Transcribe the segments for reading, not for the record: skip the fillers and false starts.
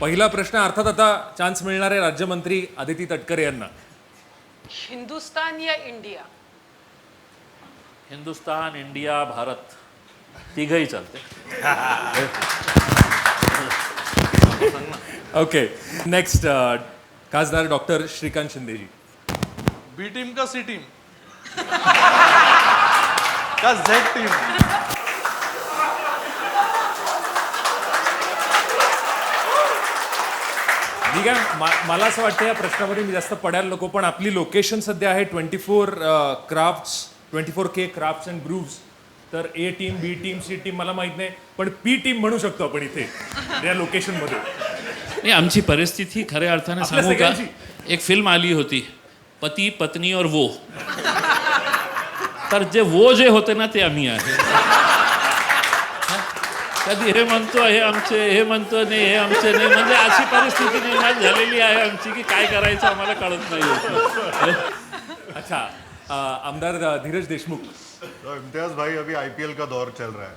पहिला प्रश्न अर्थात आता चान्स मिळणार आहे राज्यमंत्री अदिती तटकरे यांना. हिंदुस्तान या इंडिया? हिंदुस्तान, इंडिया, भारत तिघही चालते. ओके, नेक्स्ट खासदार डॉक्टर श्रीकांत शिंदेजी. बी टीम का सी टीम का झेड टीम? ठीक आहे, मला असं वाटतं या प्रश्नामध्ये मी जास्त पडायला नको, पण आपली लोकेशन सध्या आहे 24K क्राफ्ट्स अँड ग्रुव्स. तर A team, B team, C team मला माहित नाही, पण पी टीम म्हणू शकतो आपण इथे या लोकेशनमध्ये. नाही, आमची परिस्थिती खऱ्या अर्थाने सांगू का, एक फिल्म आली होती पती पत्नी और वो, तर जे वो जे होते ना ते आम्ही आहे. कधी हे म्हणतो हे आमचे, हे म्हणतो नाही हे आमचे नाही, म्हणजे अशी परिस्थिती निर्माण झालेली आहे आमची की काय करायचं आम्हाला कळत नाही. अच्छा, आमदार धीरज देशमुख. तो इम्तियाज भाई, अभी आईपीएल का दौर चल रहा है,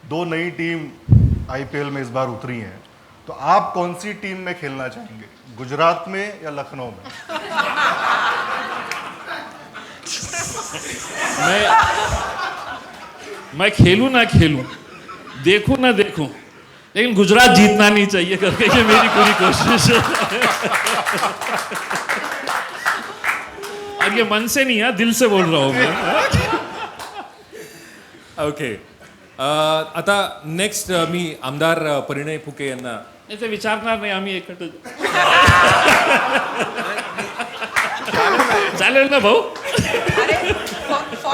2 नई टीम आईपीएल में इस बार उतरी हैं, तो आप कौन सी टीम में खेलना चाहेंगे, गुजरात में या लखनऊ में? मैं खेलूं ना खेलूं, देखूं ना देखूं, लेकिन गुजरात जीतना नहीं चाहिए करके ये मेरी पूरी कोशिश है. और ये मन से नहीं है, दिल से बोल रहा हूँ मैं. ओके, आता नेक्स्ट मी आमदार परिणय फुके यांना. नाही ते विचारणार नाही आम्ही एकट. चालेल ना भाऊ?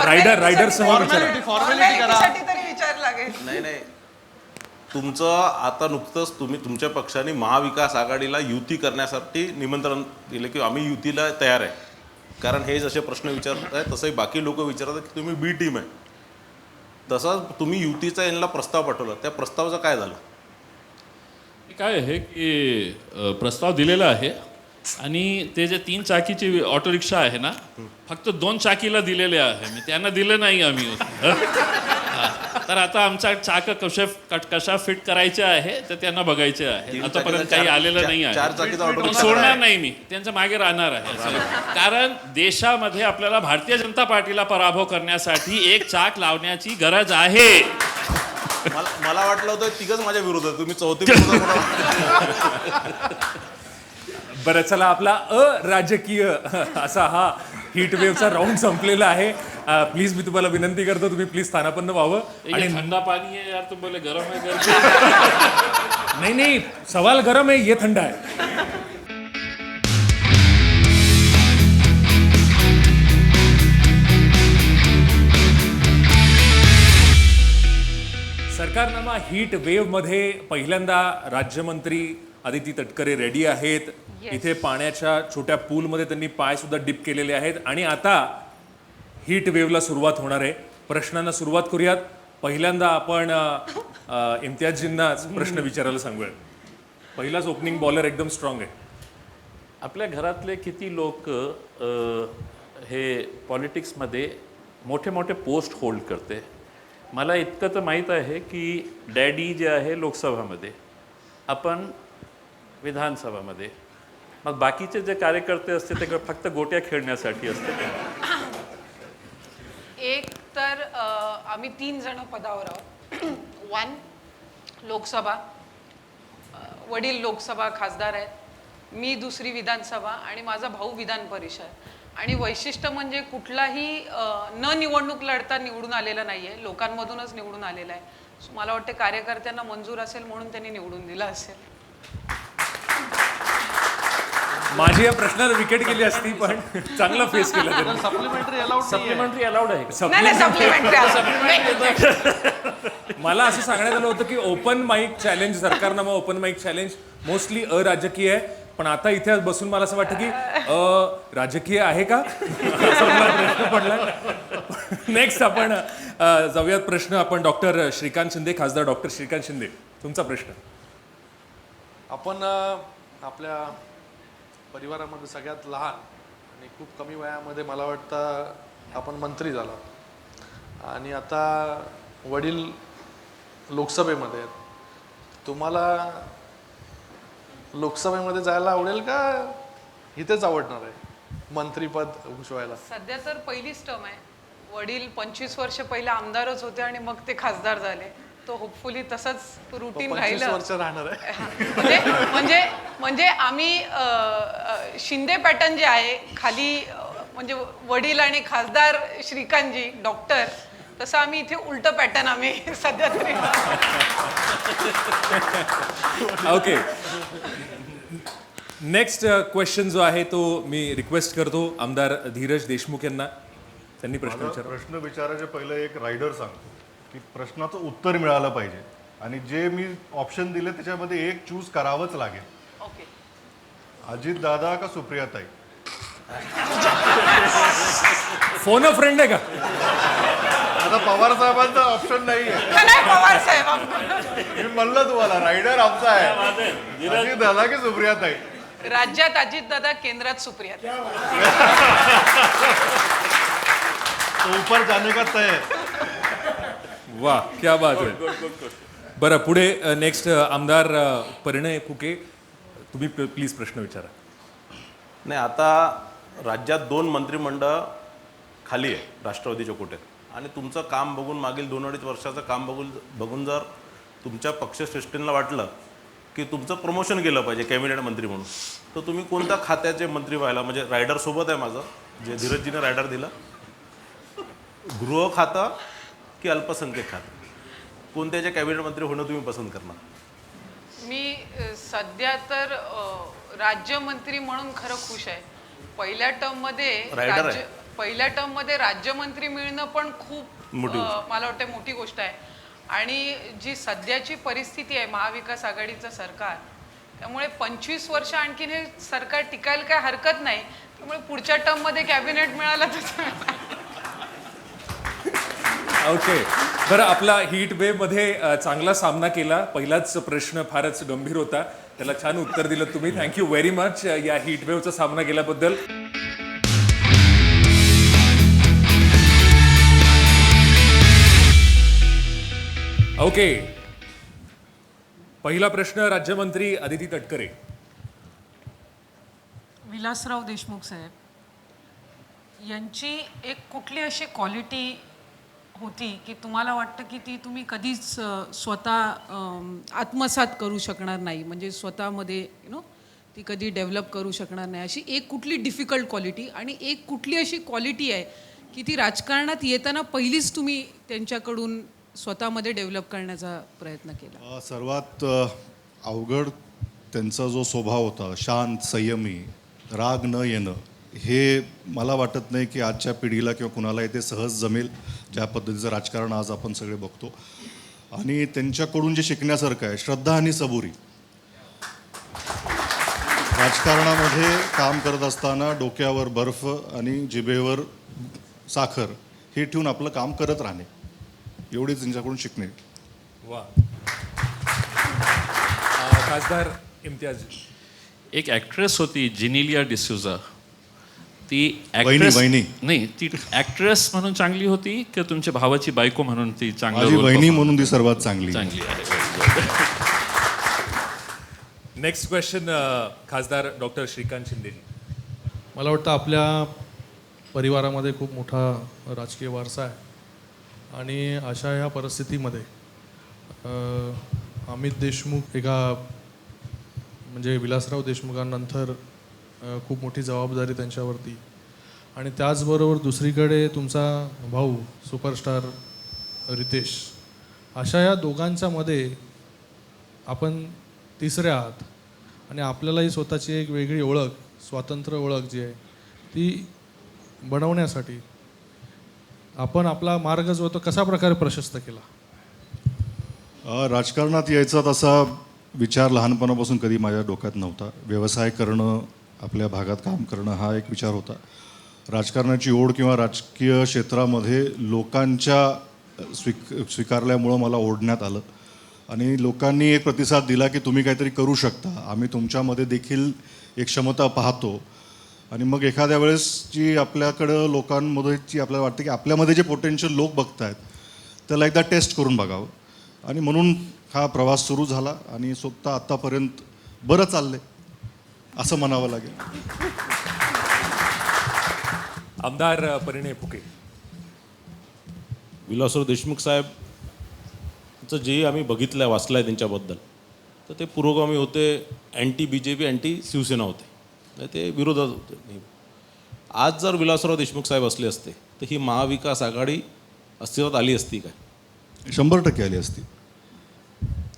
रायडर सह विचारा. फॉर्मॅलिटीसाठी तरी विचार लागेल. नाही, तुमचं आता नुकतंच तुम्ही तुमच्या पक्षाने महाविकास आघाडीला युती करण्यासाठी निमंत्रण दिलं की आम्ही युतीला तयार आहे. कारण हे जसे प्रश्न विचारत आहे तसंही बाकी लोक विचारतात की तुम्ही बी टीम आहे, तसंच तुम्ही युतीचा यांना प्रस्ताव पाठवला, त्या प्रस्तावाचं काय झालं? काय आहे की प्रस्ताव दिलेला आहे आणि ते जे 3 चाकीची ऑटो रिक्षा आहे ना, फक्त 2 चाकीला दिलेले आहे, मी त्यांना दिलं नाही आम्ही. तर आता आमचा चाक कशा फिट करायचे आहे तर त्यांना बघायचे आहे. आतापर्यंत काही आलेलं नाही आहे. 4 चाकीचा ऑटो पण सोडणार नाही मी, त्यांच्या मागे राहणार आहे. कारण देशामध्ये आपल्याला भारतीय जनता पार्टीला पराभव करण्यासाठी एक चाक लावण्याची गरज आहे. मला वाटलं होतं तिघच माझ्या विरोधात, तुम्ही चौथी. बरं, चला, आपला अराजकीय असा हा हीट वेव्हचा राऊंड संपलेला आहे. प्लीज मी तुम्हाला विनंती करतो, तुम्ही प्लीज स्थानापन्न व्हावं. आणि थंडा पाणी आहे यार, तुम बोले गरम आहे गरम. नाही, सवाल गरम आहे, ये थंडा आहे. सरकारनामा हीट वेव्ह मध्ये पहिल्यांदा राज्यमंत्री अदिती तटकरे रेडी आहेत. इथे पाण्याच्या छोट्या पूलमध्ये त्यांनी पाय सुद्धा डिप केलेले आहेत आणि आता हीट वेव्हला सुरुवात होणार आहे. प्रश्नांना सुरुवात करूयात. पहिल्यांदा आपण इम्तियाजजींना प्रश्न विचारायला सांगूया. पहिलाच ओपनिंग बॉलर एकदम स्ट्रॉंग आहे. आपल्या घरातले किती लोक हे पॉलिटिक्समध्ये मोठे मोठे पोस्ट होल्ड करते? मला इतकं तर माहीत आहे की डॅडी जे आहे लोकसभामध्ये, आपण विधानसभामध्ये, मग बाकीचे जे कार्यकर्ते असते ते फक्त गोट्या खेळण्यासाठी असते. एक तर आम्ही 3 जण पदावर आहोत. 1 लोकसभा, वडील लोकसभा खासदार आहेत, मी दुसरी विधानसभा आणि माझा भाऊ विधान परिषद. आणि वैशिष्ट्य म्हणजे कुठलाही न निवडणूक लढता निवडून आलेला नाहीये, लोकांमधूनच निवडून आलेला आहे. सो मला वाटते कार्यकर्त्यांना मंजूर असेल म्हणून त्यांनी निवडून दिला असेल. माझी या प्रश्नाला विकेट गेली असती, पण चांगला फेस केला त्यांनी. सप्लिमेंटरी अलाउड आहे. मला असं सांगण्यात आलं होतं की open mic challenge, Sarkarnama open mic challenge mostly अराजकीय आहे, पण आता इथे बसून मला असं वाटतं की राजकीय आहे का असा मला प्रश्न पडला. नेक्स्ट आपण जाऊयात प्रश्न. आपण डॉक्टर श्रीकांत शिंदे, खासदार डॉक्टर श्रीकांत शिंदे, तुमचा प्रश्न. आपण आपल्या परिवारामध्ये सगळ्यात लहान आणि खूप कमी वयामध्ये मला वाटतं आपण मंत्री झाला आणि आता वडील लोकसभेमध्ये आहेत. तुम्हाला लोकसभेमध्ये जायला आवडेल का इथेच आवडणार आहे मंत्रीपद भूषवायला? सध्या तर पहिलीच टर्म आहे. वडील 25 वर्ष पहिले आमदारच होते आणि मग ते खासदार झाले. तो होपफुली तसंच रुटीन 25 राहिलं. वर्ष राहणार आहे. म्हणजे म्हणजे म्हणजे आम्ही शिंदे पॅटर्न जे आहे खाली म्हणजे वडील आणि खासदार श्रीकांतजी डॉक्टर, तसं आम्ही इथे उलट पॅटर्न आम्ही सध्या तरी. ओके, नेक्स्ट क्वेश्चन जो आहे तो मी रिक्वेस्ट करतो आमदार धीरज देशमुख यांना. त्यांनी प्रश्न माझा विचारा. प्रश्न विचारायच्या पहिले एक रायडर सांगतो की प्रश्नाचं उत्तर मिळालं पाहिजे आणि जे मी ऑप्शन दिले त्याच्यामध्ये एक चूज करावंच लागेल. ओके, अजित दादा का सुप्रियाताई? फोन अ फ्रेंड आहे का? आता पवार साहेबांचा ऑप्शन नाही आहे. नाही पवार साहेब. मी म्हणलं तुम्हाला रायडर आमचा आहे. अजित दादा की सुप्रियाताई? राज्यात अजितदादा, केंद्रात सुप्रिया. तो ऊपर जाने का तय है. वा, क्या बात आहे. बरं, पुढे नेक्स्ट आमदार परिणय फुके, तुम्ही प्लीज प्रश्न विचारा. नाही, आता राज्यात 2 मंत्रिमंडळ खाली आहे राष्ट्रवादीच्या कोट्यात आणि तुमचं काम बघून मागील 2-2.5 वर्षाचं काम बघून जर तुमच्या पक्षश्रेष्ठींना वाटलं की तुमचं प्रमोशन केलं पाहिजे कॅबिनेट मंत्री म्हणून, तर तुम्ही कोणत्या खात्याचे मंत्री व्हायला, म्हणजे रायडर सोबत आहे माझं, जे धीरजजीने रायडर दिलं, गृह खातं की अल्पसंख्याक खातं, कोणत्याचे कॅबिनेट मंत्री होणं तुम्ही पसंत करणार? मी सध्या तर राज्यमंत्री म्हणून खरं खुश आहे. पहिल्या Rider आहे. टर्म मध्ये राज्यमंत्री मिळणं पण खूप मोठी मला वाटतं मोठी गोष्ट आहे. आणि जी सध्याची परिस्थिती आहे महाविकास आघाडीचं सरकार, त्यामुळे 25 वर्ष आणखीन हे सरकार टिकायला काय हरकत नाही. त्यामुळे पुढच्या टर्म मध्ये कॅबिनेट मिळालं तर. ओके, बरं, आपला हीट वेव्ह मध्ये चांगला सामना केला. पहिलाच प्रश्न फारच गंभीर होता, त्याला छान उत्तर दिलं तुम्ही. थँक्यू व्हेरी मच या हीट वेव्हचा सामना केल्याबद्दल. ओके, पहिला प्रश्न राज्यमंत्री अदिती तटकरे. विलासराव देशमुख साहेब यांची एक कुठली अशी क्वालिटी होती की तुम्हाला वाटतं की ती तुम्ही कधीच स्वतः आत्मसात करू शकणार नाही, म्हणजे स्वतःमध्ये ती कधी डेव्हलप करू शकणार नाही, अशी एक कुठली डिफिकल्ट क्वालिटी, आणि एक कुठली अशी क्वालिटी आहे की ती राजकारणात येताना पहिलीच तुम्ही त्यांच्याकडून स्वतःमध्ये डेव्हलप करण्याचा प्रयत्न केला? सर्वात अवघड त्यांचा जो स्वभाव होता, शांत, संयमी, राग न येणं, हे मला वाटत नाही की आजच्या पिढीला किंवा कुणालाही ते सहज जमेल, ज्या पद्धतीचं राजकारण आज आपण सगळे बघतो. आणि त्यांच्याकडून जे शिकण्यासारखं आहे, श्रद्धा आणि सबुरी. राजकारणामध्ये काम करत असताना डोक्यावर बर्फ आणि जिभेवर साखर हे ठेवून आपलं काम करत राहणे, एवढेच त्यांच्याकडून शिकणे. वा. खासदार इम्तियाज. एक ॲक्ट्रेस होती जिनिलिया डिसूजा, ती वहिनी. नाही, ती ॲक्ट्रेस म्हणून चांगली होती की तुमच्या भावाची बायको म्हणून ती माझी चांगली वहिनी म्हणून ती सर्वात चांगली आहे? नेक्स्ट क्वेश्चन खासदार डॉक्टर श्रीकांत शिंदेजी. मला वाटतं आपल्या परिवारामध्ये खूप मोठा राजकीय वारसा आहे आणि अशा ह्या परिस्थितीमध्ये अमित देशमुख म्हणजे विलासराव देशमुखांनंतर खूप मोठी जबाबदारी त्यांच्यावरती, आणि त्याचबरोबर दुसरीकडे तुमचा भाऊ सुपरस्टार रितेश, अशा या दोघांच्या मध्ये आपण तिसरे आहात आणि आपल्यालाही स्वतःची एक वेगळी ओळख, स्वातंत्र्य ओळख जी आहे ती बनवण्यासाठी आपण आपला मार्ग जो तो कशा प्रकारे प्रशस्त केला? राजकारणात यायचा तसा विचार लहानपणापासून कधी माझ्या डोक्यात नव्हता. व्यवसाय करणं, आपल्या भागात काम करणं हा एक विचार होता. राजकारणाची ओढ किंवा राजकीय क्षेत्रामध्ये लोकांच्या स्वीकारल्यामुळं मला ओढण्यात आलं आणि लोकांनी एक प्रतिसाद दिला की तुम्ही काहीतरी करू शकता, आम्ही तुमच्यामध्ये देखील एक क्षमता पाहतो. आणि मग एखाद्या वेळेस जी आपल्याकडं लोकांमध्ये जी आपल्याला वाटतं की आपल्यामध्ये जे पोटेन्शियल लोक बघतायत त्याला एकदा टेस्ट करून बघावं, आणि म्हणून हा प्रवास सुरू झाला आणि स्वतः आत्तापर्यंत बरं चाललंय असं म्हणावं लागेल. आमदार परिणय फुके. विलासराव देशमुख साहेबचं जे आम्ही बघितलं आहे वाचलं आहे त्यांच्याबद्दल, तर ते पुरोगामी होते, अँटी BJP अँटी शिवसेना होते, नाही ते विरोधात होते. आज जर विलासराव देशमुख साहेब असले असते तर ही महाविकास आघाडी अस्तित्वात आली असती काय? 100% आली असती,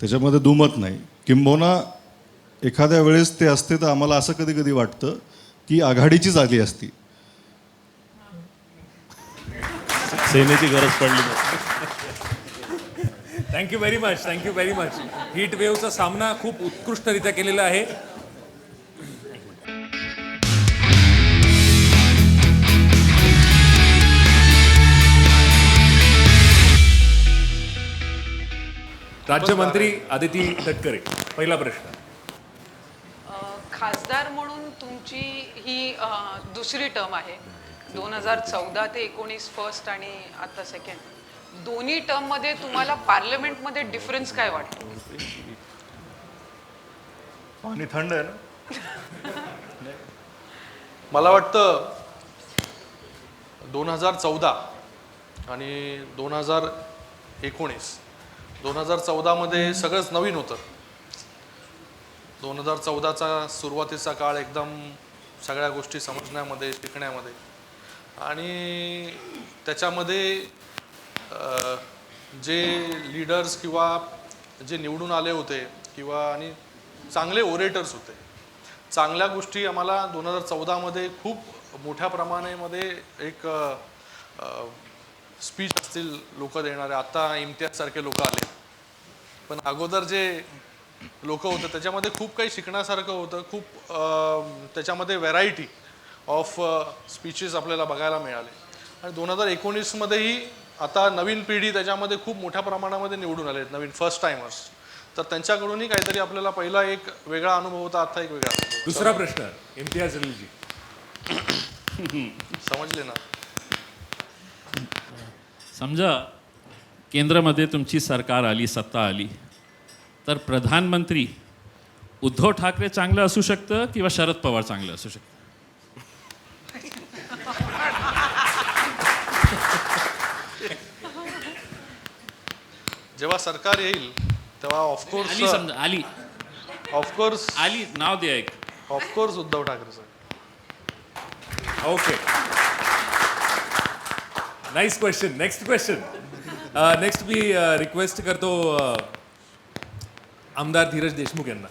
त्याच्यामध्ये दुमत नाही. किंबहुना एखाद्या वेळेस ते असते तर आम्हाला असं कधी कधी वाटतं की आघाडीचीच आली असती. सेनेची गरज पडली नाही. Thank you very much, thank you very much. Heat वेव्हचा सामना खूप उत्कृष्टरित्या केलेला आहे. राज्यमंत्री अदिती तटकरे, पहिला प्रश्न. खासदार म्हणून तुमची ही दुसरी टर्म आहे. 2014 ते 19 फर्स्ट आणि आता सेकंड. दोन्ही टर्ममध्ये तुम्हाला पार्लमेंटमध्ये डिफरन्स काय वाटतो? पाणी थंड आहे ना. मला वाटतं 2014 आणि 2019, 2014मध्ये सगळंच नवीन होतं. 2014चा सुरुवातीचा काळ एकदम सगळ्या गोष्टी समजण्यामध्ये, शिकण्यामध्ये, आणि त्याच्यामध्ये जे लीडर्स किंवा जे निवडून आले होते किंवा आणि चांगले ओरेटर्स होते, चांगल्या गोष्टी आम्हाला 2014मध्ये खूप मोठ्या प्रमाणामध्ये एक स्पीच असतील लोक देणारे. आता इम्तियाजसारखे लोक आले, पण अगोदर जे लोक होतं त्याच्यामध्ये खूप काही शिकण्यासारखं होतं. खूप त्याच्यामध्ये व्हेरायटी ऑफ स्पीचेस आपल्याला बघायला मिळाले. आणि 2019मध्येही आता नवीन पिढी त्याच्यामध्ये खूप मोठ्या प्रमाणामध्ये निवडून आले, नवीन फर्स्ट टाइमर्स. तर त्यांच्याकडूनही काहीतरी आपल्याला पहिला एक वेगळा अनुभव होता, आता एक वेगळा अनुभव. दुसरा प्रश्न, इम्तियाज जलीलजी. समजले ना? समजा केंद्रामध्ये तुमची सरकार आली, सत्ता आली, तर प्रधानमंत्री उद्धव ठाकरे चांगलं असू शकतं किंवा शरद पवार चांगलं असू शकतं? जेव्हा सरकार येईल तेव्हा आली, ऑफकोर्स समजा आली आली, नाव द्या एक. Of course Uddhav Thackeray saheb. Okay, nice question. Next question. Next मी रिक्वेस्ट करतो आमदार धीरज देशमुख यांना.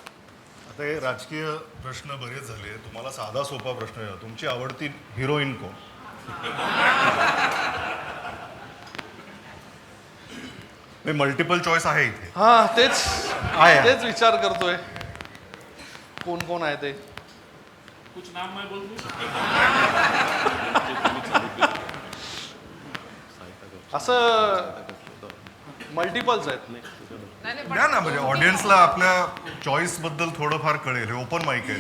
आता हे राजकीय प्रश्न बरेच झाले, तुम्हाला साधा सोपा प्रश्न आहे. तुमची आवडती हिरोईन कोण? मल्टिपल चॉईस आहे इथे. हा, तेच आहे. तेच विचार करतोय कोण कोण आहे ते. कुछ नाम मैं बोल दूं? असं मल्टिपल्स आहेत. नाही, नाही, पण द्या ना, म्हणजे ऑडियन्सला आपल्या चॉईस बद्दल थोडंफार कळेल. हे ओपन माईक आहे,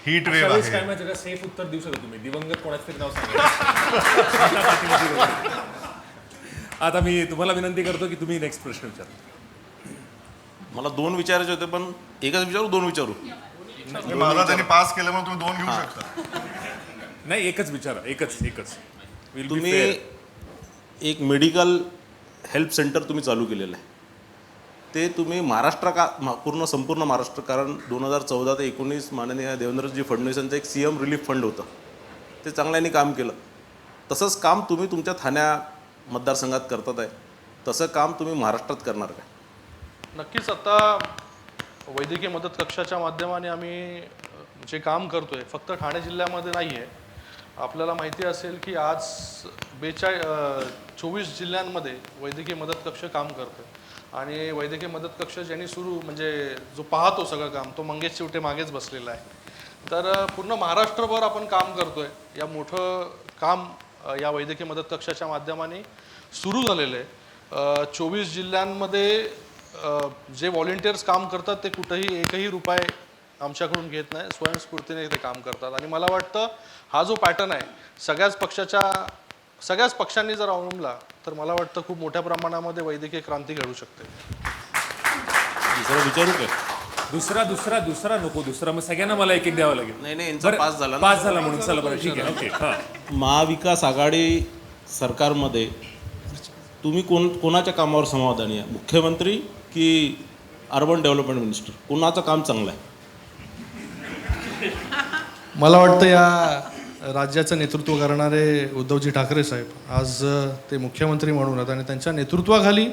हीट वेव्ह त्यावेळेस काय आहे. माहिती का, सेफ उत्तर देऊ शकता तुम्ही. दिवंगत कोणाचं तरी नाव सांगा. आता मी तुम्हाला विनंती करतो की तुम्ही नेक्स्ट प्रश्न विचारा. मला 2 विचारायचे होते, पण एकच विचारू, 2 विचारू? मला त्यांनी पास केल्यामुळे तुम्ही 2 घेऊ शकता. नाही, एकच विचारा, एकच. Will be तुम्ही fair. एक मेडिकल हेल्प सेंटर तुम्ही चालू केलेलं आहे, ते तुम्ही पूर्ण संपूर्ण महाराष्ट्र, कारण 2014 ते 19 माननीय देवेंद्रजी फडणवीसांचं एक CM रिलीफ फंड होतं, ते चांगल्याने काम केलं. तसंच काम तुम्ही तुमच्या ठाण्या मतदारसंघात करतात आहे, तसं काम तुम्ही महाराष्ट्रात करणार काय? नक्कीच. आता वैद्यकीय मदत कक्षाच्या माध्यमाने आम्ही जे काम करतोय फक्त ठाणे जिल्ह्यामध्ये नाही आहे. आपल्याला माहिती असेल की आज 24 जिल्ह्यांमध्ये वैद्यकीय मदत कक्ष काम करतोय. आणि वैद्यकीय मदत कक्ष ज्यांनी म्हणजे जो पाहतो सगळं काम, तो मंगेश चिवटे मागेच बसलेला आहे. तर पूर्ण महाराष्ट्रभर आपण काम करतोय. या मोठं काम या वैद्यकीय मदत कक्षाच्या माध्यमाने सुरू झालेलं आहे. 24 जिल्ह्यांमध्ये जे व्हॉलेंटियर्स काम करतात ते कुठेही एकही रुपये आमच्याकडून घेत नाही, स्वयंस्फूर्तीने ते काम करतात. आणि मला वाटतं हा जो पॅटर्न आहे सगळ्याच पक्षांनी जर अवलंबला तर मला वाटतं खूप मोठ्या प्रमाणामध्ये वैद्यकीय क्रांती घडू शकते. दुसरं विचारू काय? दुसरा नको दुसरा, मग सगळ्यांना मला एक एक द्यावं लागेल. नाही यांचा बरं, पास झाला ना. पास झाला म्हणून चला बरं ठीक आहे. ओके हां. महाविकास आघाडी सरकारमध्ये तुम्ही कोणाच्या कामावर समाधानी आहे, मुख्यमंत्री की अर्बन डेव्हलपमेंट मिनिस्टर, कोणाचं काम चांगलं आहे? मला वाटतं या राज्याचं नेतृत्व करणारे उद्धवजी ठाकरे साहेब आज ते मुख्यमंत्री म्हणून आहेत आणि त्यांच्या नेतृत्वाखाली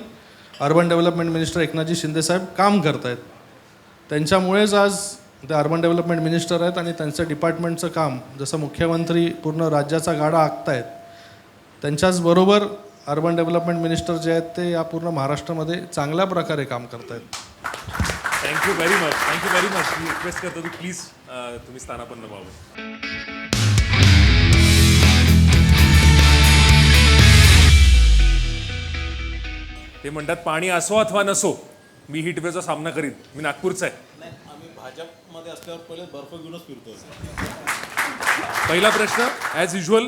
अर्बन डेव्हलपमेंट मिनिस्टर एकनाथजी शिंदे साहेब काम करत आहेत. त्यांच्यामुळेच आज ते अर्बन डेव्हलपमेंट मिनिस्टर आहेत आणि त्यांचं डिपार्टमेंटचं काम जसं मुख्यमंत्री पूर्ण राज्याचा गाडा आखतायत, त्यांच्याचबरोबर अर्बन डेव्हलपमेंट मिनिस्टर जे आहेत ते या पूर्ण महाराष्ट्रामध्ये चांगल्या प्रकारे काम करत आहेत. Thank you very much. मी रिक्वेस्ट करतो की प्लीज तुम्ही स्थानापन्न व्हावं. ते म्हणतात पाणी असो अथवा नसो, मी हीट वेव्हचा सामना करीन. मी नागपूरचा आहे. आम्ही भाजपमध्ये असल्यावर पहिले बर्फ घेऊनच फिरतो. पहिला प्रश्न ॲज युजल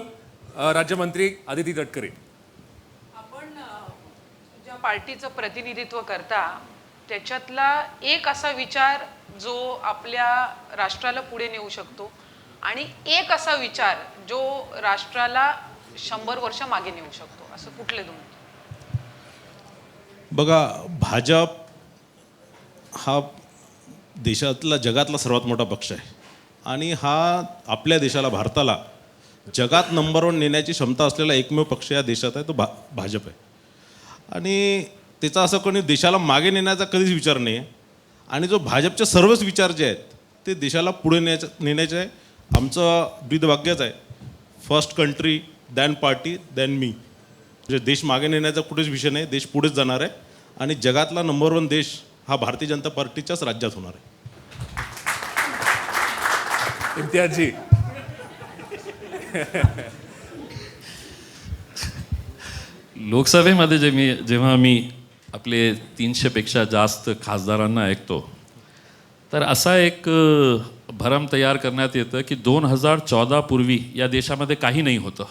राज्यमंत्री आदिती तटकरे. आपण ज्या पार्टीचं प्रतिनिधित्व करता त्याच्यातला एक असा विचार जो आपल्या राष्ट्राला पुढे नेऊ शकतो आणि एक असा विचार जो राष्ट्राला 100 वर्ष मागे नेऊ शकतो, असं कुठले दोन? बघा, भाजप हा देशातला जगातला सर्वात मोठा पक्ष आहे आणि हा आपल्या देशाला, भारताला जगात नंबर 1 नेण्याची क्षमता असलेला एकमेव पक्ष या देशात आहे, तो भाजप आहे. आणि त्याचा असं कोणी देशाला मागे नेण्याचा कधीच विचार नाही आहे. आणि जो भाजपचे सर्वच विचार जे आहेत ते देशाला पुढे नेण्याचे आहे. आमचं ब्रीदवाक्यच आहे, first country then party then मी. म्हणजे देश मागे नेण्याचा कुठेच विषय नाही, देश पुढेच जाणार आहे आणि जगातला नंबर 1 देश हा भारतीय जनता पार्टीच्याच राज्यात होणार आहे. इम्तियाजी. लोकसभेमध्ये जेव्हा मी आपले 300पेक्षा जास्त खासदारांना ऐकतो तर असा एक भरम तयार करण्यात येतं की 2014 पूर्वी या देशामध्ये काही नाही होतं.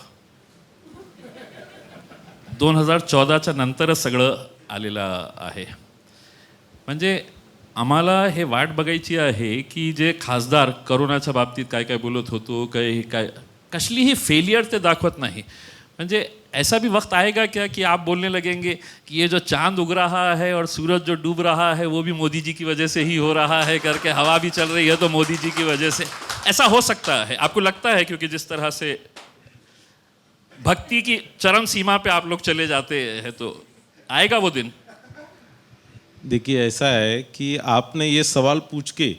2014च्या नंतरच सगळं आलेलं आहे. म्हणजे आम्हाला हे वाट बघायची आहे की जे खासदार करोनाच्या बाबतीत काय काय बोलत होतो, काय कसलीही फेलियर ते दाखवत नाही. म्हणजे ऐसा भी वक्त आएगा क्या कि आप बोलने लगेंगे कि ये जो चांद उग रहा है और सूरज जो डूब रहा है वो भी मोदी जी की वजह से ही हो रहा है करके, हवा भी चल रही है तो मोदी जी की वजह से. ऐसा हो सकता है, आपको लगता है? क्योंकि जिस तरह से भक्ति की चरम सीमा पे आप लोग चले जाते हैं तो आएगा वो दिन. देखिए, ऐसा है कि आपने ये सवाल पूछ के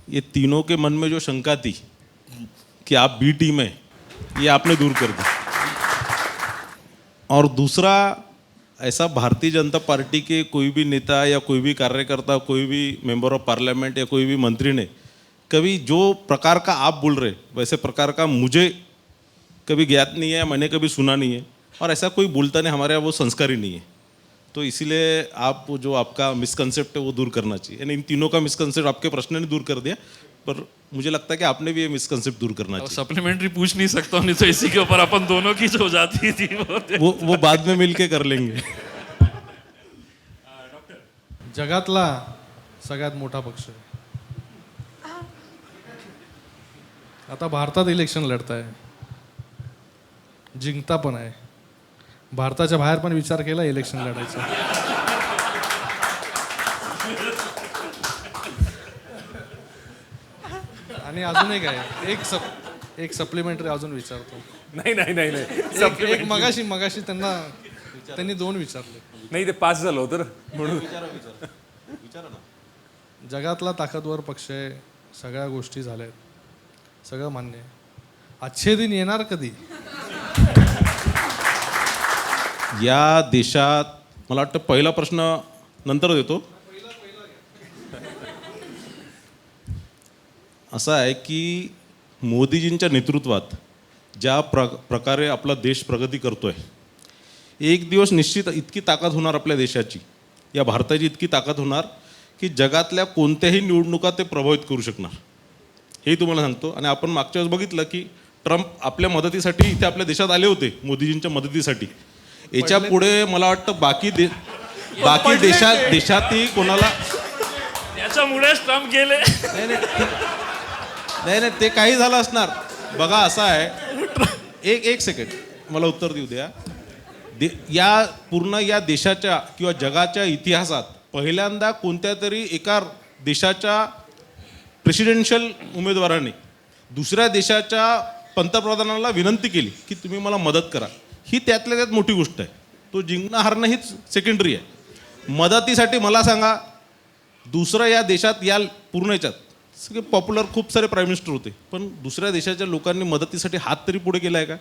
ये तीनों के मन में जो शंका थी कि आप बी टीम है, ये आपने दूर कर दी. और दूसरा, ऐसा भारतीय जनता पार्टी के कोई भी नेता या कोई भी कार्यकर्ता, कोई भी मेंबर ऑफ पार्लियामेंट या कोई भी मंत्री ने कभी जो प्रकार का आप बोल रहे वैसे प्रकार का मुझे कभी ज्ञात नहीं है, मैंने कभी सुना नहीं है और ऐसा कोई बोलता नहीं, हमारे यहाँ वो संस्कार ही नहीं है. तो इसीलिए आप जो आपका मिसकंसेप्ट है वो दूर करना चाहिए. यानी इन तीनों का मिसकंसेप्ट आपके प्रश्न ने दूर कर दिया, पर मुझे लगता है कि आपने भी ये मिसकंसेप्ट दूर करना चाहिए. सप्लीमेंट्री पूछ नहीं सकता हूँ, नहीं तो इसी के ऊपर अपन दोनों की जो जाती थी वो बाद में मिलके कर लेंगे. जगातला सगळ्यात मोठा पक्ष आहे. आता भारतात इलेक्शन लढताय, जिंकता पण आहे. भारताच्या बाहेर पण विचार केला इलेक्शन लढायचा. आणि अजून एक आहे, एक सप्लिमेंटरी अजून विचारतो. नाही. मगाशी त्यांनी 2 विचारले. नाही, ते पास झालं होतं म्हणून. जगातला ताकदवर पक्ष आहे, सगळ्या गोष्टी झाल्या आहेत, सगळं मान्य आहे. अच्छे दिन येणार कधी? या देशात मला वाटतं पहिला प्रश्न नंतर देतो. असं आहे की मोदीजींच्या नेतृत्वात ज्या प्रकारे आपला देश प्रगती करतोय, एक दिवस निश्चित इतकी ताकद होणार आपल्या देशाची, या भारताची इतकी ताकद होणार की जगातल्या कोणत्याही निवडणुका ते प्रभावित करू शकणार, हे तुम्हाला सांगतो. आणि आपण मागच्या वेळेस बघितलं की ट्रम्प आपल्या मदतीसाठी इथे आपल्या देशात आले होते, मोदीजींच्या मदतीसाठी. याच्या पुढे मला वाटतं बाकी देशातही कोणाला याच्यामुळेच ट्रम्प गेले. नाही ते काही झालं असणार. बघा असं आहे, एक सेकंड मला उत्तर देऊ द्या. या पूर्ण या देशाच्या किंवा जगाच्या इतिहासात पहिल्यांदा कोणत्या तरी एका देशाच्या प्रेसिडेन्शियल उमेदवाराने दुसऱ्या देशाच्या पंतप्रधानाला विनंती केली की तुम्ही मला मदत करा. ही त्यातल्या त्यात मोठी गोष्ट आहे. तो जिंकणं हारणं हीच सेकंडरी आहे. मदतीसाठी मला सांगा, दुसऱ्या या देशात या पूर्ण याच्यात सगळे पॉप्युलर खूप सारे प्राईम मिनिस्टर होते, पण दुसऱ्या देशाच्या लोकांनी मदतीसाठी हात तरी पुढे केला आहे का?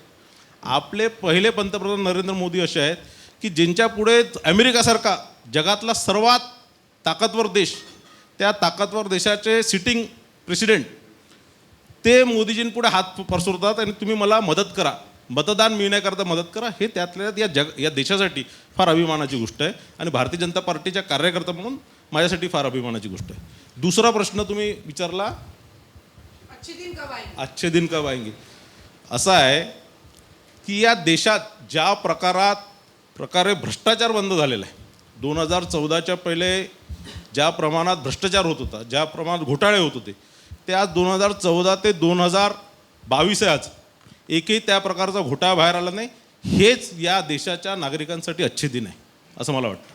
आपले पहिले पंतप्रधान नरेंद्र मोदी असे आहेत की ज्यांच्या पुढे अमेरिकासारखा जगातला सर्वात ताकदवर देश, त्या ताकदवर देशाचे सिटिंग प्रेसिडेंट ते मोदीजींपुढे हात पसरवतात आणि तुम्ही मला मदत करा, मतदान मिळण्याकरता मदत करा. हे त्यातल्या या देशासाठी फार अभिमानाची गोष्ट आहे आणि भारतीय जनता पार्टीच्या कार्यकर्ता म्हणून माझ्यासाठी फार अभिमानाची गोष्ट आहे. दुसरा प्रश्न तुम्ही विचारला, अच्छे दिन कब आएंगे. असं आहे की या देशात ज्या प्रकारे भ्रष्टाचार बंद झालेला आहे, 2014च्या पहिले ज्या प्रमाणात भ्रष्टाचार होत होता, ज्या प्रमाणात घोटाळे होत होते, ते आज 2014 ते 2022 आहे. आज एकही त्या प्रकारचा घोटाळा बाहेर आला नाही. हेच या देशाच्या नागरिकांसाठी अच्छे दिन आहे असं मला वाटतं.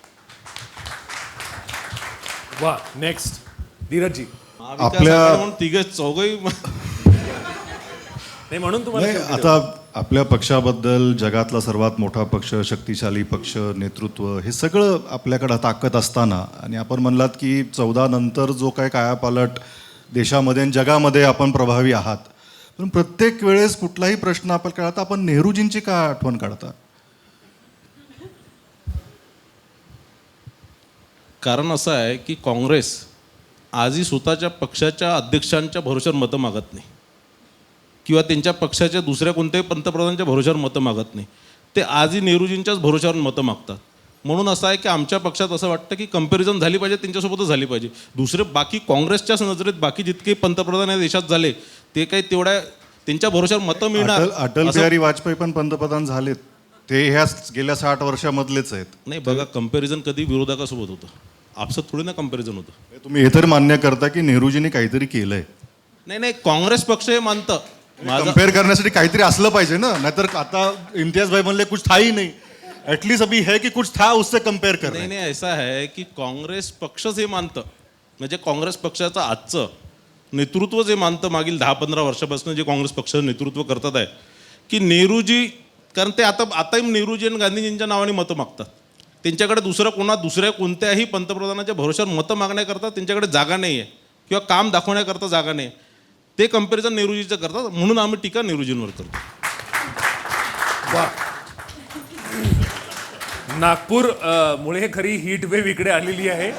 वा, नेक्स्ट धीरजजी. आपल्या तिघे चौघही नाही म्हणून तुम्हाला नाही, शेवटी आता आपल्या पक्षाबद्दल जगातला सर्वात मोठा पक्ष, शक्तिशाली पक्ष, नेतृत्व हे सगळं आपल्याकडं ताकद असताना आणि आपण म्हणलात की 14 नंतर जो काय कायापालट देशामध्ये आणि जगामध्ये आपण प्रभावी आहात, पण प्रत्येक वेळेस कुठलाही प्रश्न आपण काढता आपण नेहरूजींची का आठवण काढता? कारण असं आहे की काँग्रेस आजही स्वतःच्या पक्षाच्या अध्यक्षांच्या भरोश्यावर मतं मागत नाही किंवा त्यांच्या पक्षाच्या दुसऱ्या कोणत्याही पंतप्रधानांच्या भरोश्यावर मतं मागत नाही. ते आजही नेहरूजींच्याच भरोश्यावर मतं मागतात. म्हणून असं आहे की आमच्या पक्षात असं वाटतं की कंपॅरिझन झाली पाहिजे, त्यांच्यासोबतच झाली पाहिजे. दुसरे बाकी काँग्रेसच्याच नजरेत बाकी जितके पंतप्रधान या देशात झाले ते काही तेवढ्या त्यांच्या भरोश्यावर मतं मिळणार अटल असं- बिहारी वाजपेयी पण पंतप्रधान झालेत, ते ह्या गेल्या 60 वर्षामधलेच आहेत. नाही बघा, कंपॅरिझन कधी विरोधकासोबत होतं, आपसात थोडी ना कंपॅरिझन होतं. तुम्ही हे तर मान्य करता की नेहरूजींनी काहीतरी केलंय. नाही काँग्रेस पक्ष हे मानतं. माझं कंपेअर करण्यासाठी काहीतरी असलं पाहिजे ना, नाहीतर आता इम्तियाज भाई म्हणले कुछ था ही नहीं, एटलीस्ट अभी है कि कुछ था उससे कंपेअर कर रहे हैं. नाही ऐसा आहे की काँग्रेस पक्षच हे मानतं, म्हणजे काँग्रेस पक्षाचं आजचं नेतृत्व जे मानतं मागील 10-15 वर्षापासून जे काँग्रेस पक्षाचं नेतृत्व करतात आहे की नेहरूजी, कारण ते आताही नेहरूजी आणि गांधीजींच्या नावाने मतं मागतात. त्यांच्याकडे दुसऱ्या कोणत्याही पंतप्रधानाच्या भरोश्यावर मतं मागण्याकरता त्यांच्याकडे जागा नाही आहे किंवा काम दाखवण्याकरता जागा नाही. ते कंपॅरिझन नेहरूजीचं करतात, म्हणून आम्ही टीका नेहरूजींवर करतो. वा. नागपूर मुळे खरी हीट वेव्ह इकडे आलेली आहे.